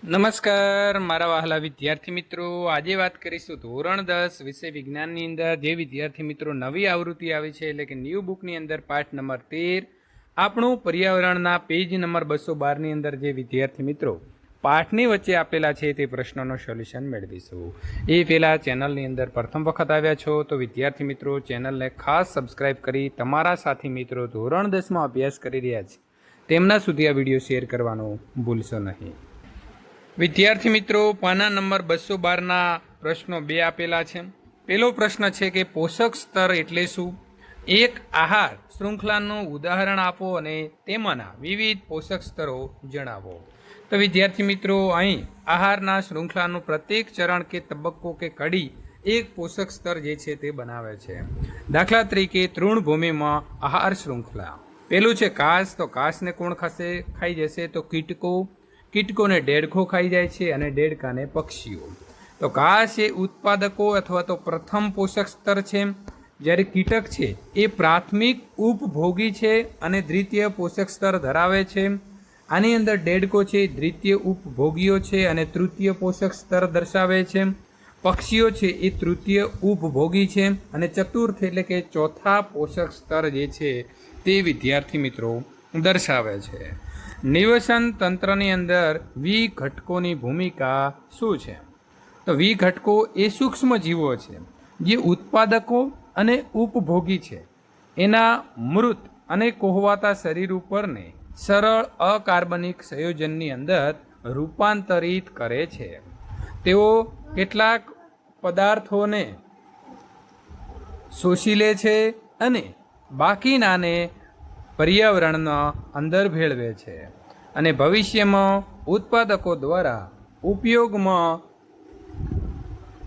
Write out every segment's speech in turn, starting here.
નમસ્કાર મારા વહાલા વિદ્યાર્થી મિત્રો, આજે વાત કરીશું ધોરણ 10 વિષય વિજ્ઞાનની અંદર જે વિદ્યાર્થી મિત્રો નવી આવૃત્તિ આવી છે એટલે કે ન્યૂ બુકની અંદર પાઠ નંબર 13 આપણું પર્યાવરણના પેજ નંબર 212 ની અંદર જે વિદ્યાર્થી મિત્રો પાઠની વચ્ચે આપેલા છે તે પ્રશ્નોનો સોલ્યુશન મેળવીશું। એ પહેલાં ચેનલની અંદર પ્રથમ વખત આવ્યા છો તો વિદ્યાર્થી મિત્રો ચેનલને ખાસ સબસ્ક્રાઈબ કરી તમારા સાથી મિત્રો ધોરણ 10માં અભ્યાસ કરી રહ્યા છે તેમના સુધી આ વિડીયો શેર કરવાનું ભૂલશો નહીં। વિદ્યાર્થી મિત્રો પાના નંબર 212ના પ્રશ્નો બે આપેલા છે। પહેલો પ્રશ્ન છે કે પોષક સ્તર એટલે શું? એક આહાર શૃંખલાનું ઉદાહરણ આપો અને તેમાંના વિવિધ પોષક સ્તરો જણાવો। તો વિદ્યાર્થી મિત્રો અહીં આહારના શૃંખલાનું પ્રત્યેક ચરણ કે તબક્કો કે કડી એક પોષક સ્તર જે છે તે બનાવે છે। દાખલા તરીકે તૃણભૂમિમાં આહાર શૃંખલા પહેલું છે ઘાસ, તો ઘાસને કોણ ખાઈ જશે? તો કીટકોને ડેડકો ખાઈ જાય છે અને ડેડકાને પક્ષીઓ। તો ઘાસ એ ઉત્પાદકો અથવા તો પ્રથમ પોષક સ્તર છે, જ્યારે કીટક છે એ પ્રાથમિક ઉપભોગી છે અને દ્વિતીય પોષક સ્તર ધરાવે છે। આની અંદર ડેડકો છે દ્વિતીય ઉપભોગીઓ છે અને તૃતીય પોષક સ્તર દર્શાવે છે। પક્ષીઓ છે એ તૃતીય ઉપભોગી છે અને ચતુર્થ એટલે કે ચોથા પોષક સ્તર જે છે તે વિદ્યાર્થી મિત્રો દર્શાવે છે। નિવસન તંત્રની અંદર વિઘટકોની ભૂમિકા શું છે? તો વિઘટકો એ સૂક્ષ્મ જીવો છે જે ઉત્પાદકો અને ઉપભોગી છે, એના મૃત અને કોહવાતા શરીર ઉપરને સરળ અકાર્બનિક સંયોજનની અંદર રૂપાંતરિત કરે છે। તેઓ કેટલાક પદાર્થોને શોષી લે છે અને બાકીનાને પર્યાવરણના અંદર ભેળવે છે અને ભવિષ્યમાં ઉત્પાદકો દ્વારા ઉપયોગમાં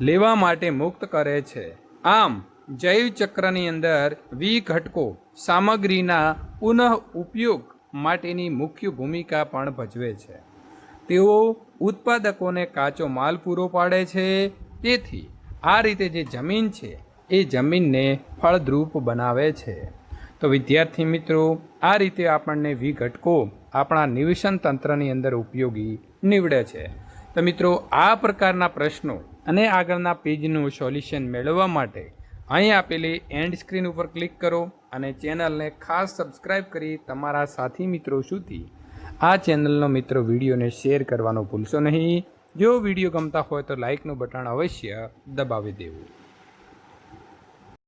લેવા માટે મુક્ત કરે છે। આમ જૈવ ચક્રની અંદર વિઘટકો સામગ્રીના પુનઃ ઉપયોગ માટેની મુખ્ય ભૂમિકા પણ ભજવે છે। તેઓ ઉત્પાદકોને કાચો માલ પૂરો પાડે છે, તેથી આ રીતે જે જમીન છે એ જમીનને ફળદ્રુપ બનાવે છે। તો વિદ્યાર્થી મિત્રો આ રીતે આપણને વિઘટકો આપણા નિવસન તંત્રની અંદર ઉપયોગી નીવડે છે। તો મિત્રો આ પ્રકારના પ્રશ્નો અને આગળના પેજનું સોલ્યુશન મેળવવા માટે અહીં આપેલી એન્ડ સ્ક્રીન ઉપર ક્લિક કરો અને ચેનલને ખાસ સબસ્ક્રાઈબ કરી તમારા સાથી મિત્રો સુધી આ ચેનલનો મિત્રો વિડીયોને શેર કરવાનું ભૂલશો નહીં। જો વિડીયો ગમતા હોય તો લાઇકનું બટન અવશ્ય દબાવી દેવું।